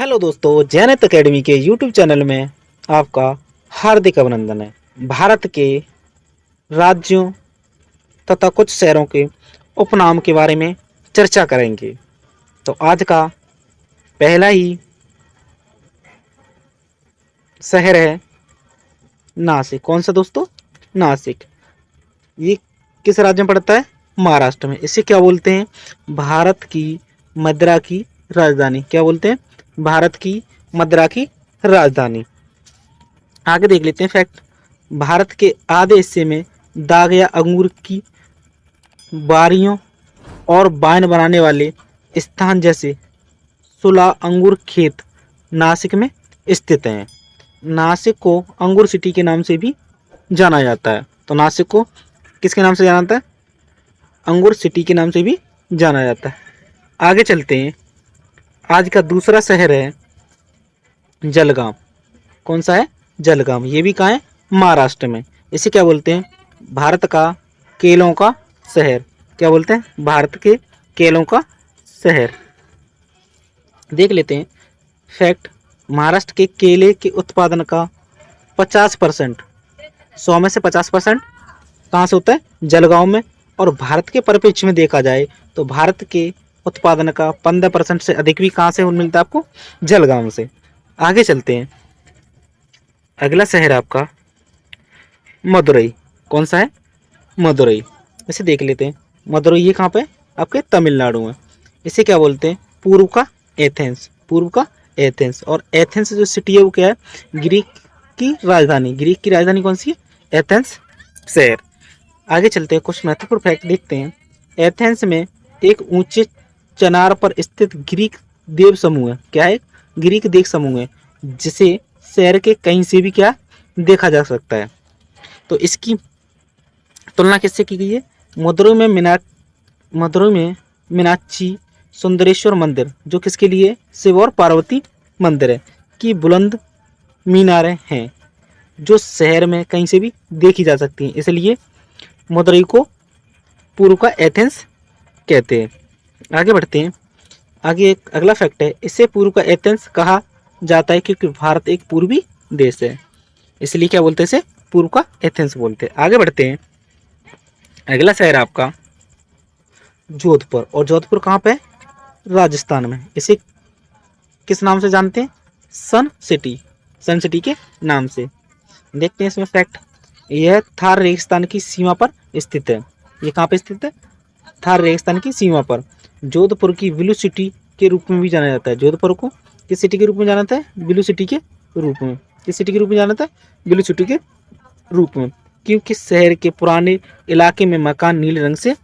Hello दोस्तों, जैनत academy के YouTube channel में आपका हार्दिक अभिनंदन है। भारत के राज्यों तथा कुछ शहरों के उपनाम के बारे में चर्चा करेंगे। तो आज का पहला ही शहर है नासिक। कौन सा दोस्तों? नासिक। ये किस राज्य में पड़ता है? महाराष्ट्र में। इसे क्या बोलते हैं? भारत की मदिरा की राजधानी। क्या बोलते हैं? भारत की मदिरा की राजधानी। आगे देख लेते हैं फैक्ट। भारत के आधे हिस्से में दाग या अंगूर की बारियों और वाइन बनाने वाले स्थान जैसे सुला अंगूर खेत नासिक में स्थित हैं। नासिक को अंगूर सिटी के नाम से भी जाना जाता है। तो नासिक को किसके नाम से जाना जाता है? अंगूर सिटी के नाम से भी जाना जाता है। आगे चलते हैं। आज का दूसरा शहर है जलगांव। कौन सा है? जलगांव। ये भी कहाँ है? महाराष्ट्र में। इसे क्या बोलते हैं? भारत का केलों का शहर। क्या बोलते हैं? भारत के केलों का शहर। देख लेते हैं फैक्ट। महाराष्ट्र के केले के उत्पादन का 50%, 100 में से 50% कहाँ से होता है? जलगांव में। और भारत के परिप्रेक्ष्य में देखा जाए तो भारत के उत्पादन का 15% से अधिक भी कहाँ से मिलता है आपको? जलगांव से। आगे चलते हैं। अगला शहर है आपका मदुरई। कौन सा है? मदुरई। इसे देख लेते हैं। मदुरई ये कहाँ पे? आपके तमिलनाडु में। इसे क्या बोलते हैं? पूर्व का एथेंस। पूर्व का एथेंस। और एथेंस जो सिटी है वो क्या है? ग्रीक की राजधानी। ग्रीक की राजधानी कौन सी है? एथेंस शहर। आगे चलते हैं। कुछ महत्वपूर्ण फैक्ट देखते हैं। एथेंस में एक ऊंचे चनार पर स्थित ग्रीक देव समूह है। क्या है? ग्रीक देव समूह है, जिसे शहर के कहीं से भी क्या देखा जा सकता है। तो इसकी तुलना किससे की गई है? मदुरई में मीनाक्षी सुंदरेश्वर मंदिर, जो किसके लिए? शिव और पार्वती मंदिर है, की बुलंद मीनारें हैं, जो शहर में कहीं से भी देखी जा सकती हैं। इसलिए मदुरई को पूर्व का एथेंस कहते हैं। आगे बढ़ते हैं। आगे एक अगला फैक्ट है। इसे पूर्व का एथेंस कहा जाता है क्योंकि भारत एक पूर्वी देश है, इसलिए क्या बोलते हैं? इसे पूर्व का एथेंस बोलते हैं। आगे बढ़ते हैं। अगला शहर है आपका जोधपुर। और जोधपुर कहाँ पे है? राजस्थान में। इसे किस नाम से जानते हैं? सन सिटी। सन सिटी के नाम से। देखते हैं इसमें फैक्ट। यह थार रेगिस्तान की सीमा पर स्थित है। ये कहाँ पे स्थित है? थार रेगिस्तान की सीमा पर। जोधपुर की ब्लू सिटी के रूप में भी जाना जाता है। जोधपुर को किस सिटी के रूप में जाना जाता है? ब्लू सिटी के रूप में। किस सिटी के रूप में जाना जाता है? ब्लू सिटी के रूप में, क्योंकि शहर के पुराने इलाके में मकान नीले रंग से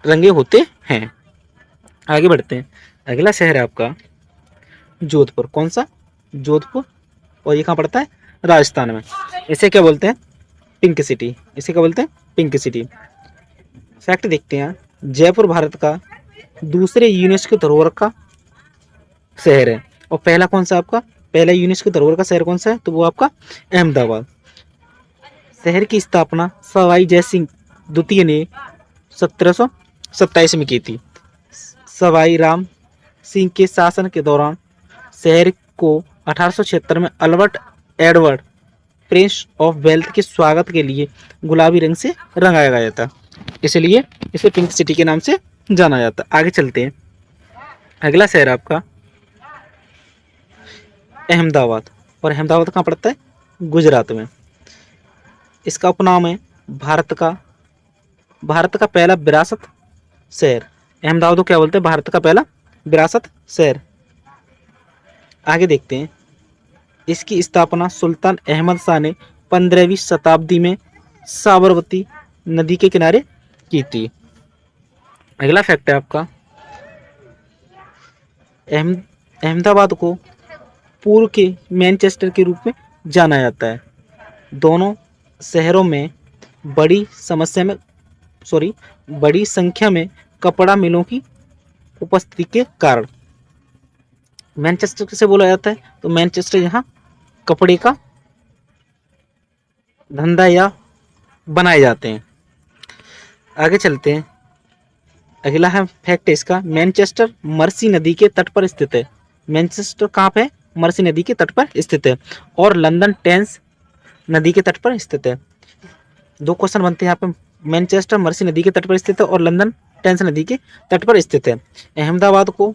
रंगे होते हैं। आगे बढ़ते हैं। अगला शहर है आपका जोधपुर। कौन सा? जोधपुर। और ये कहाँ पड़ता है? राजस्थान में। इसे क्या बोलते हैं? Pink city. इसे क्या बोलते हैं? Pink city. फैक्ट देखते हैं। जयपुर भारत का दूसरे यूनेस्को धरोहर का शहर है। और पहला कौन सा आपका? पहला यूनेस्को धरोहर का शहर कौन सा है? तो वो आपका अहमदाबाद। शहर की स्थापना सवाई जय सिंह द्वितीय ने 1727 में की थी। सवाई राम सिंह के शासन के दौरान शहर को 1876 में Albert Edward Prince of wealth के स्वागत के लिए गुलाबी रंग से रंगाया गया था, इसलिए इसे पिंक सिटी के नाम से जाना जाता है। आगे चलते हैं। अगला शहर आपका अहमदाबाद। और अहमदाबाद कहाँ पड़ता है? गुजरात में। इसका उपनाम है भारत का पहला विरासत शहर। अहमदाबाद को क्या बोलते हैं? भारत का पहला विरासत शहर। आगे देखते हैं। इसकी स्थापना सुल्तान अहमद शाह ने 15वीं शताब्दी में साबरमती नदी के किनारे की थी। अगला फैक्ट है आपका अहमदाबाद को पूर्व के मैनचेस्टर के रूप में जाना जाता है। दोनों शहरों में बड़ी संख्या में कपड़ा मिलों की उपस्थिति के कारण मैनचेस्टर किसे बोला जाता है? तो मैनचेस्टर यहाँ कपड़े का धंधा या बनाए जाते हैं। आगे चलते हैं। अगला है फैक्ट इसका। मैनचेस्टर मर्सी नदी के तट पर स्थित है। मैनचेस्टर कहाँ पे है? मर्सी नदी के तट पर स्थित है। और लंदन टेम्स नदी के तट पर स्थित है। दो क्वेश्चन बनते हैं यहाँ पे। मैनचेस्टर मर्सी नदी के तट पर स्थित है और लंदन टेम्स नदी के तट पर स्थित है। अहमदाबाद को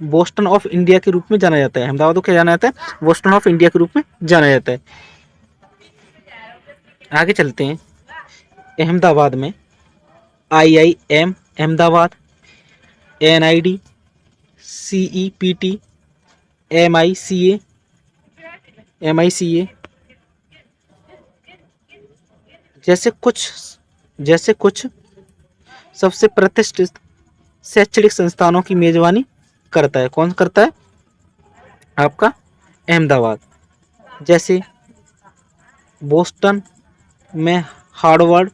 बोस्टन ऑफ इंडिया के रूप में जाना जाता है। अहमदाबाद को क्या जाना जाता है? बोस्टन ऑफ इंडिया के रूप में जाना जाता है। आगे चलते हैं। अहमदाबाद में IIM Ahmedabad, NID, CEPT, MICA जैसे कुछ सबसे प्रतिष्ठित शैक्षणिक संस्थानों की मेजबानी करता है। कौन करता है? आपका अहमदाबाद। जैसे बोस्टन में हार्वर्ड,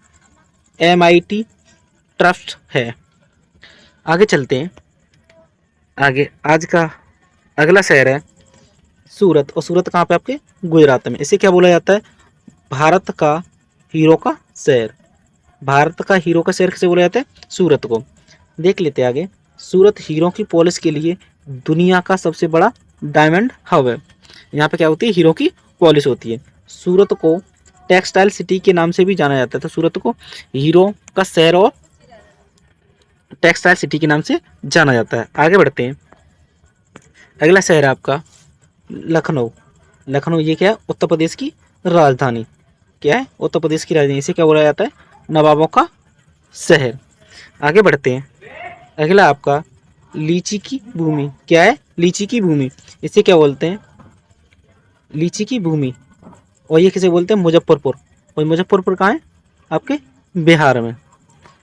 MIT ट्रस्ट है। आगे चलते हैं। आगे आज का अगला शहर है सूरत। और सूरत कहाँ पे? आपके गुजरात में। इसे क्या बोला जाता है? भारत का हीरो का शहर। भारत का हीरो का शहर किसे बोला जाता है? सूरत को। देख लेते हैं आगे। सूरत हीरो की पॉलिश के लिए दुनिया का सबसे बड़ा डायमंड हब है। यहाँ पे क्या होती है? हीरो की पॉलिश होती है। सूरत को टेक्सटाइल सिटी के नाम से भी जाना जाता है। तो सूरत को हीरो का शहर और टेक्सटाइल सिटी के नाम से जाना जाता है। आगे बढ़ते हैं। अगला शहर है आपका लखनऊ। लखनऊ ये क्या है? उत्तर प्रदेश की राजधानी। क्या है? उत्तर प्रदेश की राजधानी। इसे क्या बोला जाता है? नवाबों का शहर। आगे बढ़ते हैं। अगला आपका लीची की भूमि। क्या है? लीची की भूमि। इसे क्या बोलते हैं? लीची की भूमि। और ये किसे बोलते हैं? मुजफ्फरपुर। और मुजफ्फरपुर कहाँ है? आपके बिहार में।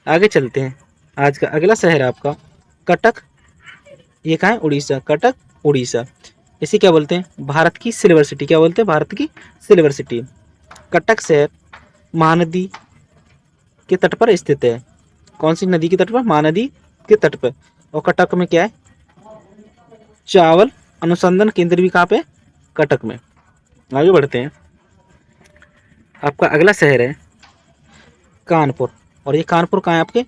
आगे चलते हैं। आज का अगला शहर है आपका कटक। ये कहाँ है? उड़ीसा। कटक उड़ीसा। इसे क्या बोलते हैं? भारत की सिल्वर सिटी। क्या बोलते हैं? भारत की सिल्वर सिटी। कटक शहर महानदी के तट पर स्थित है। कौन सी नदी के तट पर? महानदी के तट पर। और कटक में क्या है? चावल अनुसंधान केंद्र भी कहाँ पे? कटक में। आगे बढ़ते हैं। आपका अगला शहर है कानपुर। और ये कानपुर कहाँ है? आपके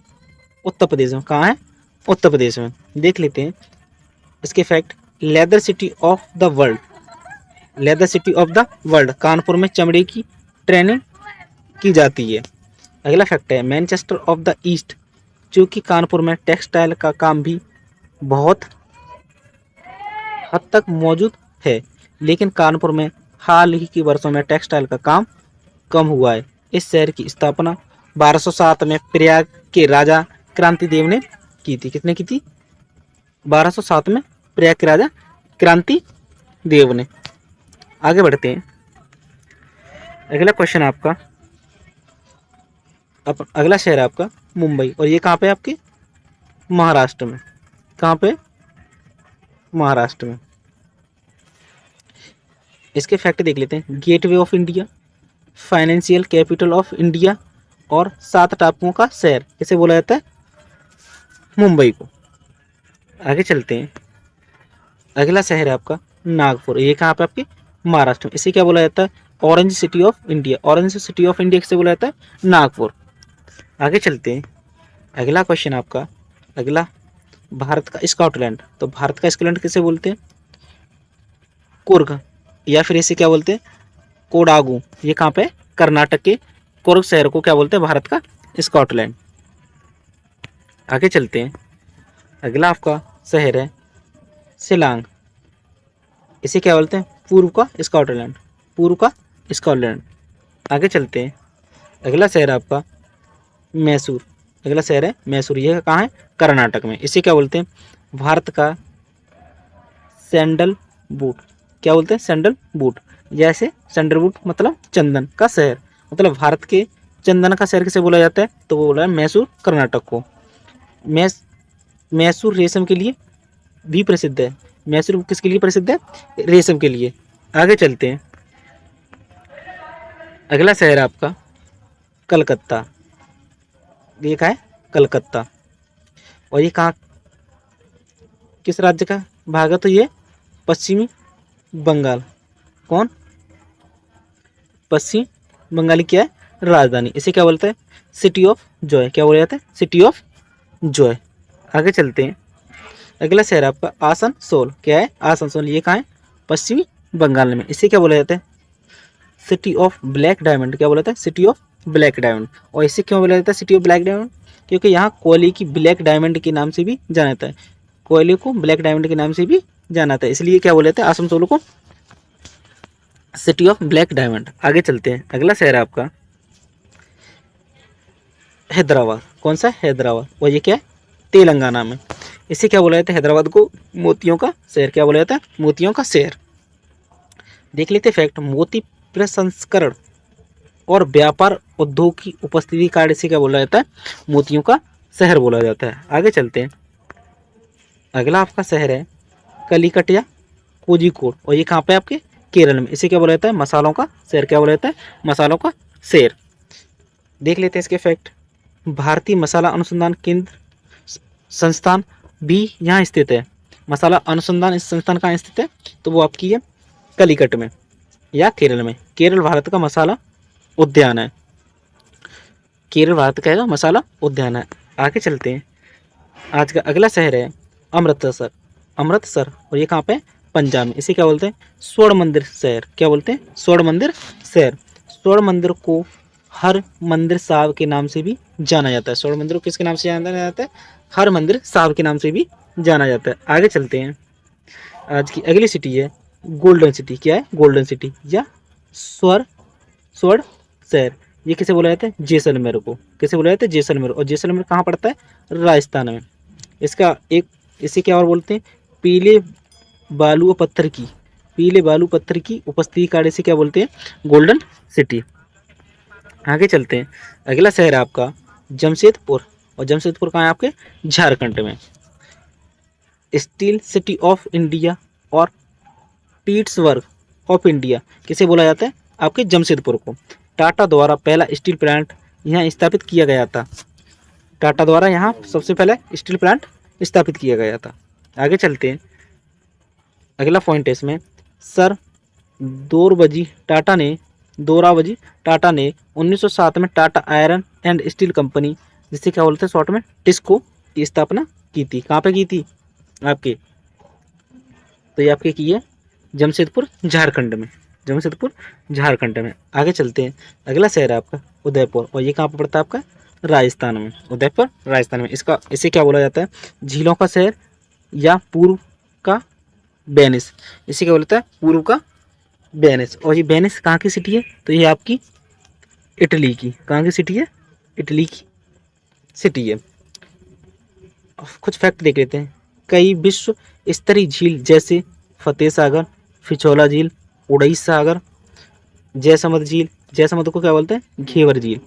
उत्तर प्रदेश में। कहाँ है? उत्तर प्रदेश में। देख लेते हैं इसके fact. Leather city of the world. Leather city of the world. Kanpur में चमड़े की ट्रेनिंग की जाती है। अगला फैक्ट है मैनचेस्टर ऑफ द ईस्ट। चूँकि कानपुर में टेक्सटाइल का काम भी बहुत हद तक मौजूद है, लेकिन कानपुर में हाल ही के वर्षों में टेक्सटाइल का काम कम हुआ है। इस शहर की स्थापना 1207 में प्रयाग के राजा क्रांतिदेव ने की थी। किसने की थी? 1207 में प्रयाग के राजा क्रांतिदेव ने। आगे बढ़ते हैं। अगला क्वेश्चन आपका अगला शहर है आपका मुंबई। और ये कहाँ पे? आपके महाराष्ट्र में। कहाँ पे? महाराष्ट्र में। इसके फैक्ट देख लेते हैं। Gateway of India, financial capital of India और 7 टापुओं का शहर इसे बोला जाता है मुंबई को। आगे चलते हैं। अगला शहर है आपका नागपुर। ये कहाँ पे? आपके महाराष्ट्र में। इसे क्या बोला जाता है? Orange city of India. Orange city of India किसे बोला जाता है? नागपुर। आगे चलते हैं। अगला क्वेश्चन आपका अगला भारत का स्कॉटलैंड। तो भारत का स्कॉटलैंड किसे बोलते हैं? कुर्ग, या फिर इसे क्या बोलते हैं? कोडागू। ये कहाँ पे? कर्नाटक के कुर्ग शहर को क्या बोलते हैं? भारत का स्कॉटलैंड। आगे चलते हैं। अगला आपका शहर है शिलांग। इसे क्या बोलते हैं? पूर्व का स्कॉटलैंड। पूर्व का स्कॉटलैंड। आगे चलते हैं। अगला शहर है आपका मैसूर। अगला शहर है मैसूर। यह कहाँ है? कर्नाटक में। इसे क्या बोलते हैं? भारत का सैंडल बूट। क्या बोलते हैं? Sandal boot. जैसे सैंडल बूट मतलब चंदन का शहर, मतलब भारत के चंदन का शहर किसे बोला जाता है? तो वो बोला है मैसूर, कर्नाटक को। मैसूर रेशम के लिए भी प्रसिद्ध है। मैसूर किसके लिए प्रसिद्ध है? रेशम के लिए। आगे चलते हैं। अगला शहर है आपका कलकत्ता। ये कहाँ है? कलकत्ता। और ये कहाँ किस राज्य का भाग है? तो ये पश्चिमी बंगाल। कौन? पश्चिम बंगाल की क्या है? राजधानी। इसे क्या बोलते हैं? City of Joy. क्या बोला जाता है? City of Joy. आगे चलते हैं। अगला शहर आपका आसनसोल। क्या है? आसनसोल। ये कहाँ है? पश्चिमी बंगाल में। इसे क्या बोला जाता है? City of black diamond. क्या बोला जाता है? City of black diamond. और इसे क्यों बोला जाता है सिटी ऑफ ब्लैक डायमंड? क्योंकि यहाँ कोयले की ब्लैक डायमंड के नाम से भी जाना जाता है। कोयले को ब्लैक डायमंड के नाम से भी जाना जाता है, इसलिए क्या बोले जाते हैं आसनसोल को सिटी ऑफ ब्लैक डायमंड। आगे चलते हैं। अगला शहर है आपका हैदराबाद। कौन सा? हैदराबाद। और ये क्या है? तेलंगाना में। इसे क्या बोला जाता है? हैदराबाद को मोतियों का शहर। क्या बोला जाता है? मोतियों का शहर। देख लेते फैक्ट। मोती प्रसंस्करण और व्यापार उद्योग की उपस्थिति कारण इसे क्या बोला जाता है? मोतियों का शहर बोला जाता है। आगे चलते हैं। अगला आपका शहर है कलिकट या कोझिकोड। और ये कहाँ पे? आपके केरल में। इसे क्या बोला जाता है? मसालों का शहर। क्या बोला जाता है? मसालों का शहर। देख लेते हैं इसके फैक्ट। भारतीय मसाला अनुसंधान केंद्र संस्थान भी यहाँ स्थित है। मसाला अनुसंधान इस संस्थान कहाँ स्थित है? तो वो आपकी है कलिकट में या केरल में। केरल भारत का मसाला उद्यान है। केरल भारत का है मसाला उद्यान है। आगे चलते हैं। आज का अगला शहर है अमृतसर। अमृतसर। और ये कहाँ पे? पंजाब में। इसे क्या बोलते हैं? स्वर्ण मंदिर शहर। क्या बोलते हैं? स्वर्ण मंदिर शहर। स्वर्ण मंदिर को हर मंदिर साहब के नाम से भी जाना जाता है। स्वर्ण मंदिर को किसके नाम से जाना जाता है? हर मंदिर साहब के नाम से भी जाना जाता है। आगे चलते हैं। आज की अगली सिटी है गोल्डन सिटी। क्या है? गोल्डन सिटी या स्वर्ण स्वर्ण शहर। ये किसे बोला जाता है? जैसलमेर को। किसे बोला जाता है? जैसलमेर। और जैसलमेर कहाँ पड़ता है? राजस्थान में। इसका एक इसे क्या और बोलते हैं? पीले बालू और पत्थर की पीले बालू पत्थर की उपस्थिति कारण इसे क्या बोलते हैं? Golden city. आगे चलते हैं। अगला शहर है आपका जमशेदपुर। और जमशेदपुर कहाँ है? आपके झारखंड में। स्टील सिटी ऑफ इंडिया और पीट्सबर्ग ऑफ इंडिया किसे बोला जाता है? आपके जमशेदपुर को। टाटा द्वारा पहला स्टील प्लांट यहाँ स्थापित किया गया था। टाटा द्वारा यहाँ सबसे पहले स्टील प्लांट स्थापित किया गया था। आगे चलते हैं। अगला पॉइंट है इसमें सर दोराबजी टाटा ने 1907 में Tata iron and steel company, जिसे क्या बोलते हैं शॉर्ट में टिस्को, की स्थापना की थी। कहाँ पे की थी? आपके तो ये आपके की है जमशेदपुर झारखंड में। जमशेदपुर झारखंड में। आगे चलते हैं। अगला शहर है आपका उदयपुर। और ये कहाँ पर पड़ता है? आपका राजस्थान में। उदयपुर राजस्थान में। इसे क्या बोला जाता है? झीलों का शहर या पूर्व का वेनिस। इसे क्या बोलता है? पूर्व का वेनिस। और ये वेनिस कहाँ की सिटी है? तो ये आपकी इटली की। कहाँ की सिटी है? इटली की सिटी है। कुछ फैक्ट देख लेते हैं। कई विश्व स्तरीय झील जैसे फतेह सागर, फिचौला झील, उड़ई सागर, जयसमंद को क्या बोलते हैं? घेवर झील,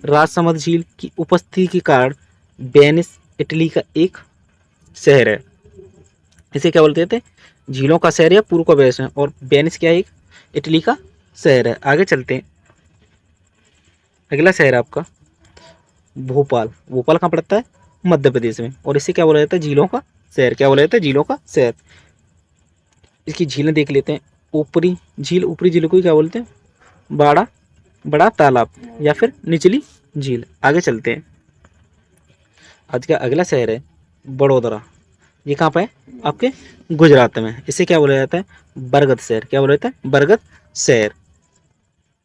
राजसमंद झील की उपस्थिति के कारण वेनिस इटली का एक शहर है। इसे क्या बोलते थे? झीलों का शहर या पूर्व का वेनिस है। और वेनिस क्या है? एक इटली का शहर है। आगे चलते हैं। अगला शहर है आपका भोपाल। भोपाल कहाँ पड़ता है? मध्य प्रदेश में। और इसे क्या बोला जाता है? झीलों का शहर। क्या बोला जाता है? झीलों का शहर। इसकी झीलें देख लेते हैं। ऊपरी झील को क्या बोलते हैं? बड़ा तालाब या फिर निचली झील। आगे चलते हैं। आज का अगला शहर है बड़ोदरा। ये कहाँ पे है? आपके गुजरात में। इसे क्या बोला जाता है? बरगद शहर। क्या बोला जाता है? बरगद शहर।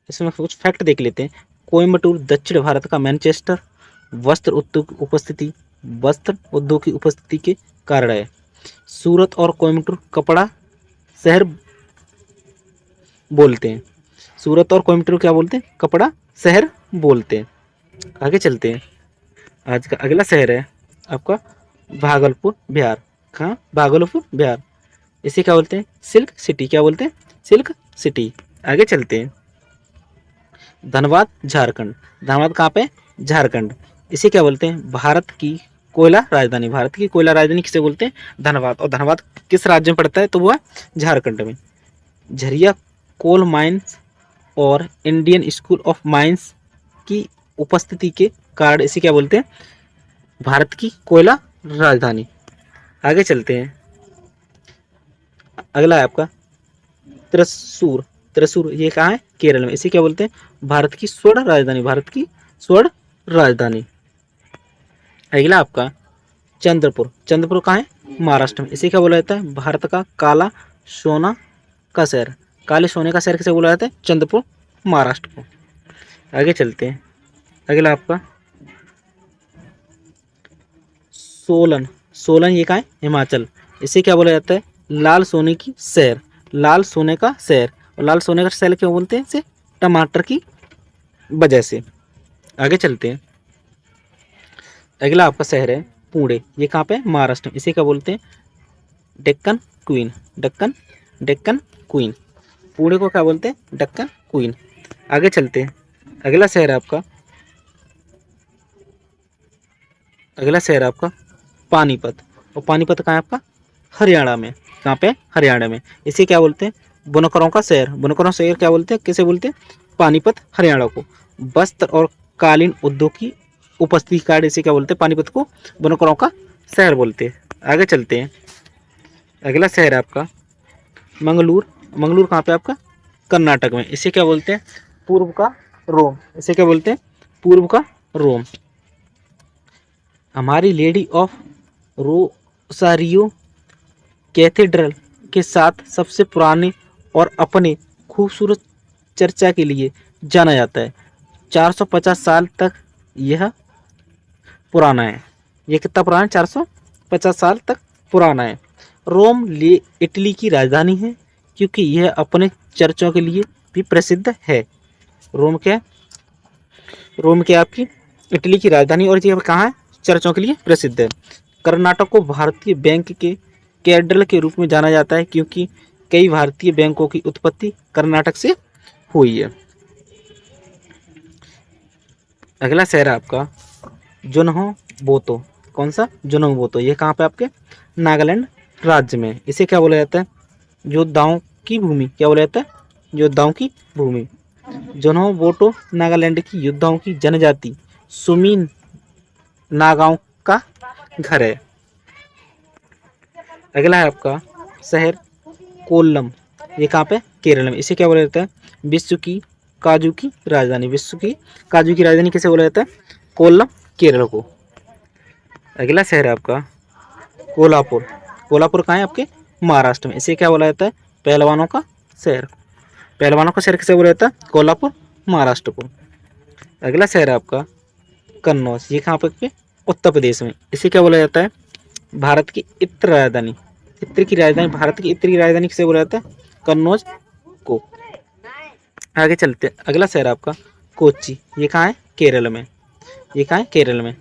इसमें कुछ फैक्ट देख लेते हैं। कोयम्बटूर दक्षिण भारत का मैनचेस्टर वस्त्र उद्योग की उपस्थिति के कारण है। सूरत और कोयम्बटूर कपड़ा शहर बोलते हैं। सूरत और कोयम्बटूर क्या बोलते हैं? कपड़ा शहर बोलते हैं। आगे चलते हैं। आज का अगला शहर है आपका भागलपुर बिहार। कहाँ? भागलपुर बिहार। इसे क्या बोलते हैं? Silk city. क्या बोलते हैं? Silk city. आगे चलते हैं। धनबाद झारखंड। धनबाद कहाँ पे? झारखंड। इसे क्या बोलते हैं? भारत की कोयला राजधानी। भारत की कोयला राजधानी किसे बोलते हैं? धनबाद। और धनबाद किस राज्य में पड़ता है? तो वो है झारखंड में। झरिया कोल माइंस और इंडियन स्कूल ऑफ माइंस की उपस्थिति के कारण इसे क्या बोलते हैं? भारत की कोयला राजधानी। आगे चलते हैं। अगला है आपका त्रिशूर। त्रिशूर ये कहाँ है? केरल में। इसे क्या बोलते हैं? भारत की स्वर्ण राजधानी। भारत की स्वर्ण राजधानी। अगला आपका चंद्रपुर। चंद्रपुर कहाँ है? महाराष्ट्र में। इसे क्या बोला जाता है? भारत का काला सोना का शहर। काले सोने का शहर किसे बोला जाता है? चंद्रपुर, महाराष्ट्र को। आगे चलते हैं। अगला आपका सोलन। सोलन ये कहाँ है? हिमाचल। इसे क्या बोला जाता है? लाल सोने की शहर। लाल सोने का शहर। और लाल सोने का शहर क्यों बोलते हैं इसे? टमाटर की वजह से। आगे चलते हैं। अगला आपका शहर है पुणे। ये कहाँ पे है? महाराष्ट्र में। इसे क्या बोलते हैं? डेक्कन क्वीन। डेक्कन डेक्कन क्वीन। पुणे को क्या बोलते हैं? डेक्कन क्वीन। आगे चलते हैं। अगला शहर है आपका पानीपत। और पानीपत कहाँ है आपका? हरियाणा में। कहाँ पे? हरियाणा में। इसे क्या बोलते हैं? बुनकरों का शहर। बुनकरों शहर क्या बोलते हैं? किसे बोलते हैं? पानीपत, हरियाणा को। वस्त्र और कालीन उद्योग की उपस्थिति के कारण इसे क्या बोलते हैं? पानीपत को बुनकरों का शहर बोलते हैं। आगे चलते हैं। अगला शहर है आपका मंगलूर। मंगलूर कहाँ पे आपका? कर्नाटक में। इसे क्या बोलते हैं? पूर्व का रोम। इसे क्या बोलते हैं? पूर्व का रोम। हमारी लेडी ऑफ रोसारियो कैथेड्रल के साथ सबसे पुराने और अपने खूबसूरत चर्चा के लिए जाना जाता है। 450 साल तक यह पुराना है। ये कितना पुराना है? 450 साल तक पुराना है। रोम इटली की राजधानी है क्योंकि यह अपने चर्चों के लिए भी प्रसिद्ध है। रोम क्या है? रोम क्या आपकी? इटली की राजधानी। और ये कहाँ है? चर्चों के लिए प्रसिद्ध है। कर्नाटक को भारतीय बैंक के कैड्रल के रूप में जाना जाता है क्योंकि कई भारतीय बैंकों की उत्पत्ति कर्नाटक से हुई है। अगला शहर है आपका जुन्हो बोतो। कौन सा? जुन्हो बोतो। ये कहाँ पे आपके? नागालैंड राज्य में। इसे क्या बोला जाता है? योद्धाओं की भूमि। क्या बोला जाता है? योद्धाओं की भूमि। जुन्हो बोटो नागालैंड की योद्धाओं की जनजाति सुमी नागाओं का घर है। अगला है आपका शहर कोल्लम। ये कहाँ पे? केरल में। इसे क्या बोला जाता है? विश्व की काजू की राजधानी। विश्व की काजू की राजधानी किसे बोला जाता है? कोल्लम, केरल को। अगला शहर है आपका कोल्हापुर। कोल्हापुर कहाँ है आपके? महाराष्ट्र में। इसे क्या बोला जाता है? पहलवानों का शहर। पहलवानों का शहर किसे बोला जाता है? कोल्हापुर, महाराष्ट्र को। अगला शहर है आपका कन्नौज। ये कहाँ पे? उत्तर प्रदेश में। इसे क्या बोला जाता है? भारत की इत्र राजधानी। इत्र की राजधानी, भारत की इत्र की राजधानी किसे बोला जाता है? कन्नौज को। आगे चलते हैं। अगला शहर है आपका कोच्चि। ये कहाँ है? केरल में। ये कहाँ है? केरल में।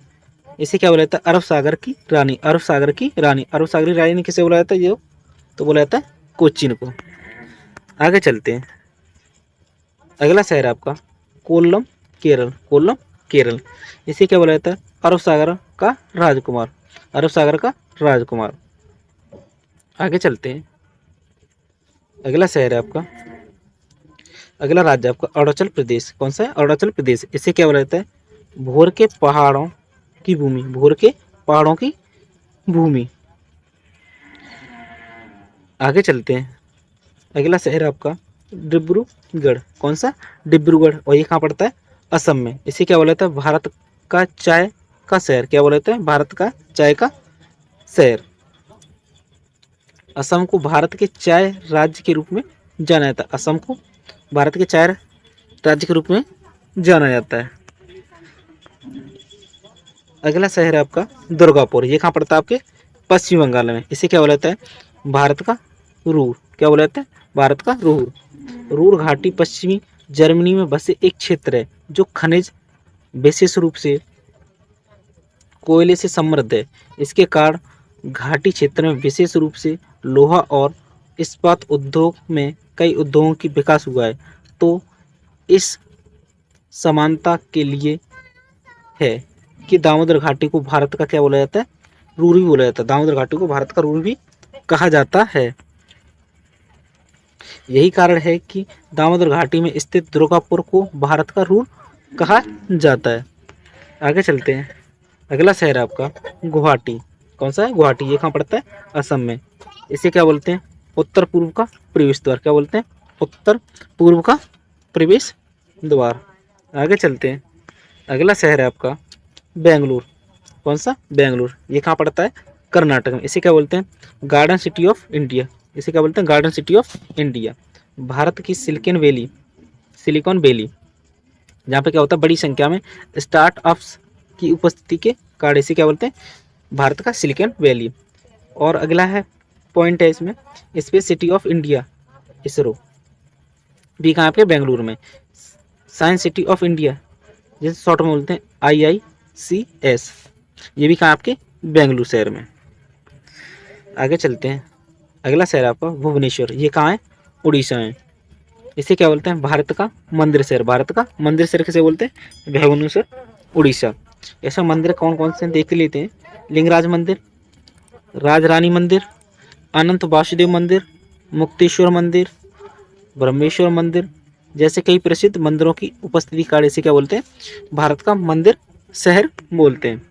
इसे क्या बोला जाता है? अरब सागर की रानी। अरब सागर की रानी। अरब सागर की रानी किसे बोला जाता है? ये तो बोला जाता है कोच्चिन को। आगे चलते हैं। अगला शहर है आपका कोल्लम, केरल। कोल्लम, केरल। इसे क्या बोला जाता है? अरब सागर का राजकुमार। अरब सागर का राजकुमार। आगे चलते हैं। अगला शहर है आपका अगला राज्य आपका अरुणाचल प्रदेश। कौन सा है? अरुणाचल प्रदेश। इसे क्या बोला जाता है? भोर के पहाड़ों की भूमि। भोर के पहाड़ों की भूमि। आगे चलते हैं। अगला शहर है आपका डिब्रूगढ़। कौन सा? डिब्रूगढ़। और ये कहाँ पड़ता है? असम में। इसे क्या बोला जाता है? भारत का चाय का शहर। क्या बोला जाता है? भारत का चाय का शहर। असम को भारत के चाय राज्य के रूप में जाना जाता है। असम को भारत के चाय राज्य के रूप में जाना जाता है। अगला शहर है आपका दुर्गापुर। ये कहाँ पड़ता है? आपके पश्चिम बंगाल में। इसे क्या बोला जाता है? भारत का रूर। क्या बोला जाता है? भारत का रूर। रूर घाटी पश्चिमी जर्मनी में बसे एक क्षेत्र है जो खनिज विशेष रूप से कोयले से समृद्ध है। इसके कारण घाटी क्षेत्र में विशेष रूप से लोहा और इस्पात उद्योग में कई उद्योगों की विकास हुआ है। तो इस समानता के लिए है कि दामोदर घाटी को भारत का क्या बोला जाता है? रूर भी बोला जाता है। दामोदर घाटी को भारत का रूर भी कहा जाता है। यही कारण है कि दामोदर घाटी में स्थित दुर्गापुर को भारत का रूर कहा जाता है। आगे चलते हैं। अगला शहर है आपका गुवाहाटी। कौन सा है? गुवाहाटी। ये कहाँ पड़ता है? असम में। इसे क्या बोलते हैं? उत्तर पूर्व का प्रवेश द्वार। क्या बोलते हैं? उत्तर पूर्व का प्रवेश द्वार। आगे चलते हैं। अगला शहर है आपका बेंगलुरु। कौन सा? बेंगलुरु। ये कहाँ पड़ता है? कर्नाटक में। इसे क्या बोलते हैं? Garden city of India. इसे क्या बोलते हैं? Garden city of India. Bharat की सिलिकॉन वैली, जहाँ पे क्या होता है बड़ी संख्या में स्टार्टअप्स की उपस्थिति के कारण इसे क्या बोलते हैं? भारत का सिलिकॉन वैली। और अगला है पॉइंट है इसमें, space city of India ISRO भी कहाँ पे? बेंगलुरु में। साइंस सिटी ऑफ इंडिया जिसे शॉर्ट में बोलते हैं IICS, ये भी कहाँ आपके? बेंगलुरु शहर में। आगे चलते हैं, अगला शहर आपका भुवनेश्वर, ये कहाँ है? उड़ीसा में। इसे क्या बोलते हैं? भारत का मंदिर शहर। भारत का मंदिर शहर किसे बोलते हैं? भुवनेश्वर, उड़ीसा। ऐसा मंदिर कौन कौन से देख लेते हैं? लिंगराज मंदिर, राजरानी मंदिर, अनंत वासुदेव मंदिर, मुक्तेश्वर मंदिर, ब्रह्मेश्वर मंदिर जैसे कई प्रसिद्ध मंदिरों की उपस्थिति कारण इसे क्या बोलते हैं? भारत का मंदिर शहर बोलते हैं।